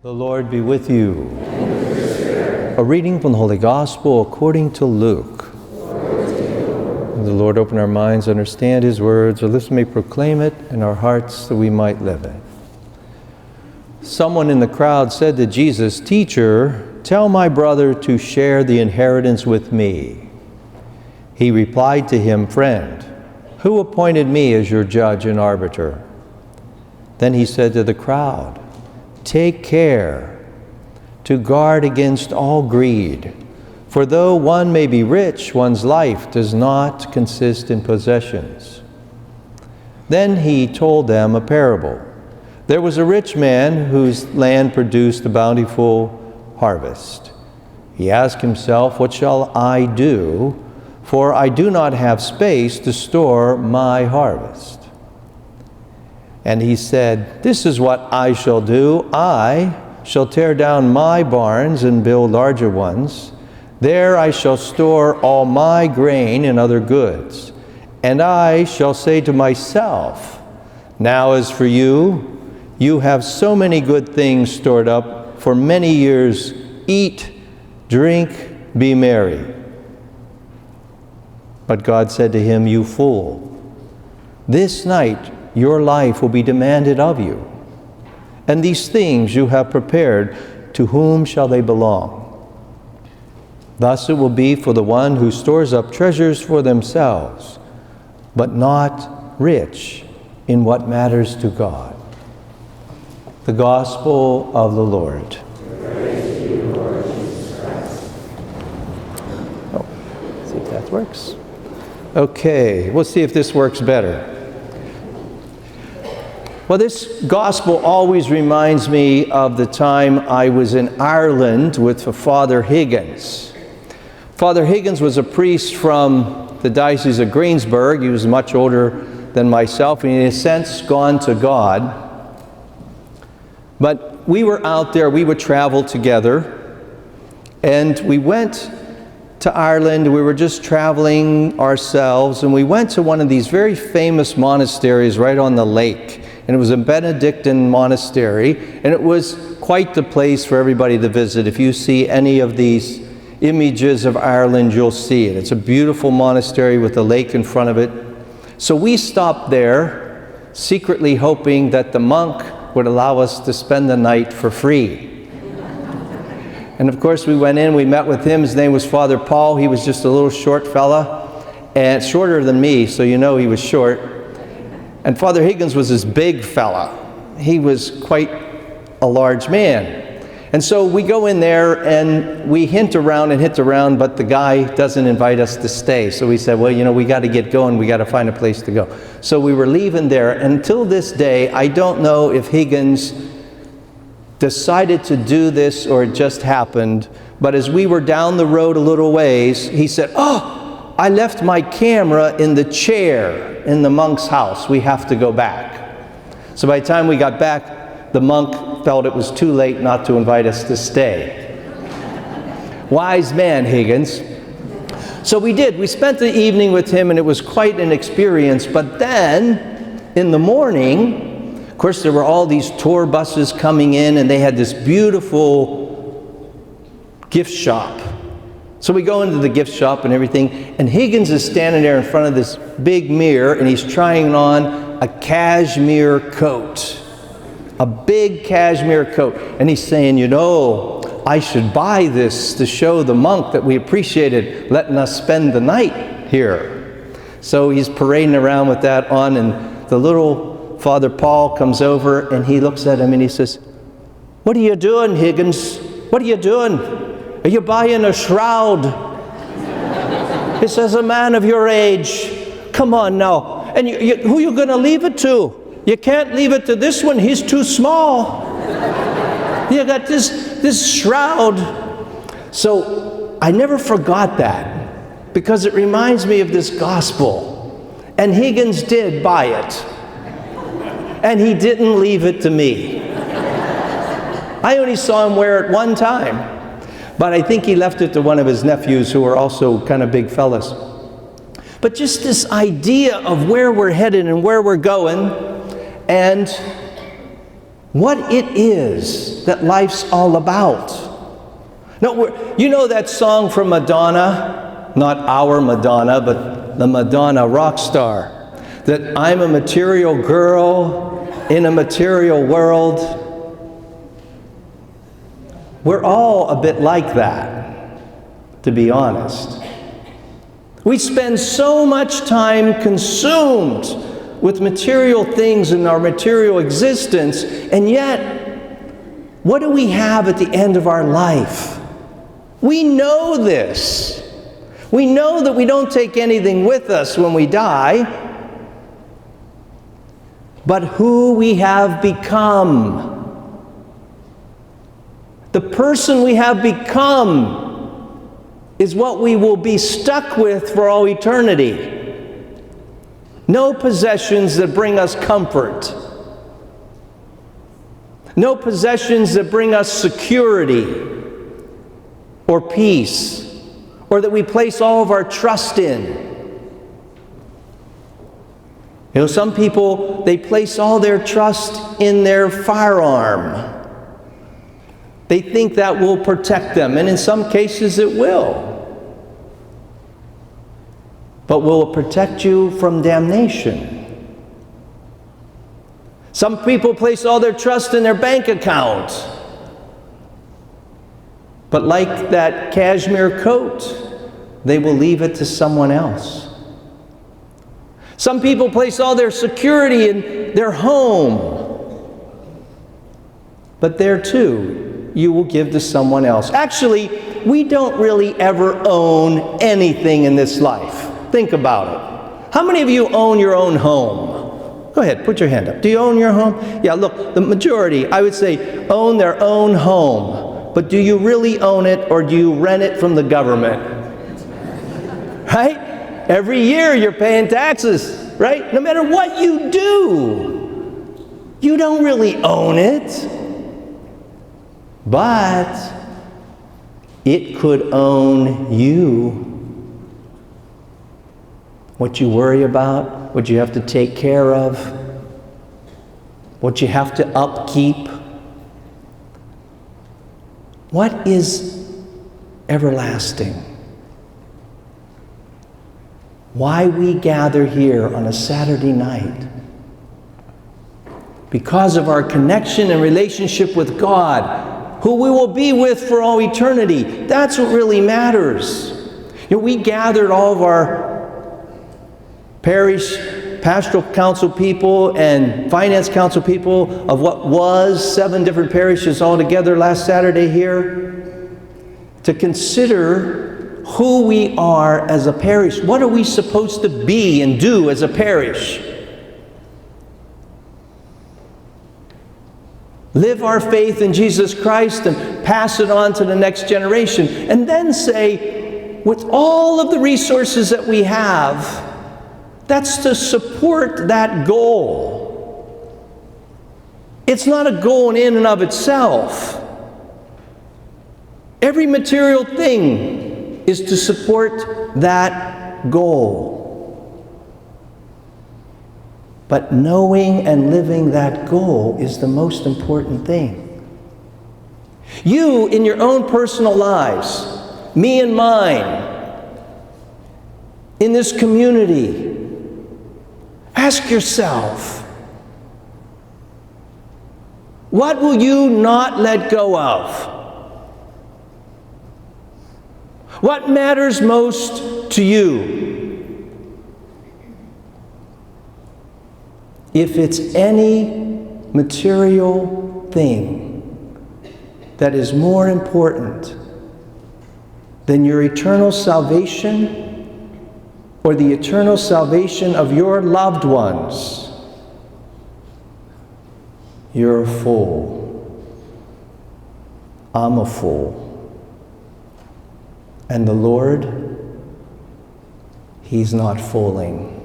The Lord be with you. A reading from the Holy Gospel according to Luke. May the Lord open our minds, understand His words, our lips may proclaim it, and our hearts that we might live it. Someone in the crowd said to Jesus, "Teacher, tell my brother to share the inheritance with me." He replied to him, "Friend, who appointed me as your judge and arbiter?" Then he said to the crowd, "Take care to guard against all greed, for though one may be rich, one's life does not consist in possessions." Then he told them a parable. There was a rich man whose land produced a bountiful harvest. He asked himself, "What shall I do? For I do not have space to store my harvest." And he said, "This is what I shall do. I shall tear down my barns and build larger ones. There I shall store all my grain and other goods. And I shall say to myself, now as for you, you have so many good things stored up for many years. Eat, drink, be merry." But God said to him, "You fool, this night your life will be demanded of you. And these things you have prepared, to whom shall they belong? Thus it will be for the one who stores up treasures for themselves, but not rich in what matters to God." The Gospel of the Lord. Praise to you, Lord Jesus Christ. Oh, see if that works. Okay, we'll see if this works better. Well, this gospel always reminds me of the time I was in Ireland with Father Higgins. Father Higgins was a priest from the Diocese of Greensburg. He was much older than myself, and in a sense gone to God. But we were out there, we would travel together, and we went to Ireland. We were just traveling ourselves, and we went to one of these very famous monasteries right on the lake. And it was a Benedictine monastery, and it was quite the place for everybody to visit. If you see any of these images of Ireland, you'll see it. It's a beautiful monastery with a lake in front of it. So we stopped there, secretly hoping that the monk would allow us to spend the night for free. And of course we went in, we met with him. His name was Father Paul. He was just a little short fella, and shorter than me, so you know he was short. And Father Higgins was this big fella. He was quite a large man. And so we go in there and we hint around, but the guy doesn't invite us to stay. So we said, well, you know, we got to get going. We got to find a place to go. So we were leaving there. Until this day, I don't know if Higgins decided to do this or it just happened. But as we were down the road a little ways, he said, "Oh, I left my camera in the chair in the monk's house. We have to go back." So by the time we got back, the monk felt it was too late not to invite us to stay. Wise man, Higgins. So we did. We spent the evening with him, and it was quite an experience. But then, in the morning, of course, there were all these tour buses coming in, and they had this beautiful gift shop. So we go into the gift shop and everything, and Higgins is standing there in front of this big mirror, and he's trying on a cashmere coat. A big cashmere coat. And he's saying, "You know, I should buy this to show the monk that we appreciated letting us spend the night here." So he's parading around with that on, and the little Father Paul comes over, and he looks at him and he says, "What are you doing, Higgins? What are you doing? Are you buying a shroud?" He says, "A man of your age. Come on now. And who are you going to leave it to? You can't leave it to this one. He's too small. You got this shroud." So I never forgot that, because it reminds me of this gospel. And Higgins did buy it. And he didn't leave it to me. I only saw him wear it one time. But I think he left it to one of his nephews who were also kind of big fellas. But just this idea of where we're headed and where we're going, and what it is that life's all about. No, you know that song from Madonna? Not our Madonna, but the Madonna rock star. That I'm a material girl in a material world. We're all a bit like that, to be honest. We spend so much time consumed with material things in our material existence, and yet, what do we have at the end of our life? We know this. We know that we don't take anything with us when we die, but who we have become. The person we have become is what we will be stuck with for all eternity. No possessions that bring us comfort. No possessions that bring us security or peace, or that we place all of our trust in. You know, some people, they place all their trust in their firearm. They think that will protect them, and in some cases it will. But will it protect you from damnation? Some people place all their trust in their bank account. But like that cashmere coat, they will leave it to someone else. Some people place all their security in their home. But there too, you will give to someone else. Actually, we don't really ever own anything in this life. Think about it. How many of you own your own home? Go ahead, put your hand up. Do you own your home? Yeah, look, the majority, I would say, own their own home. But do you really own it, or do you rent it from the government? Right? Every year you're paying taxes, right? No matter what you do, you don't really own it. But it could own you. What you worry about, what you have to take care of, what you have to upkeep. What is everlasting? Why we gather here on a Saturday night? Because of our connection and relationship with God, who we will be with for all eternity. That's what really matters. You know, we gathered all of our parish, pastoral council people and finance council people of what was 7 different parishes all together last Saturday here to consider who we are as a parish. What are we supposed to be and do as a parish? Live our faith in Jesus Christ and pass it on to the next generation. And then say, with all of the resources that we have, that's to support that goal. It's not a goal in and of itself. Every material thing is to support that goal. But knowing and living that goal is the most important thing. You, in your own personal lives, me and mine, in this community, ask yourself, what will you not let go of? What matters most to you? If it's any material thing that is more important than your eternal salvation, or the eternal salvation of your loved ones, you're a fool. I'm a fool. And the Lord, He's not fooling.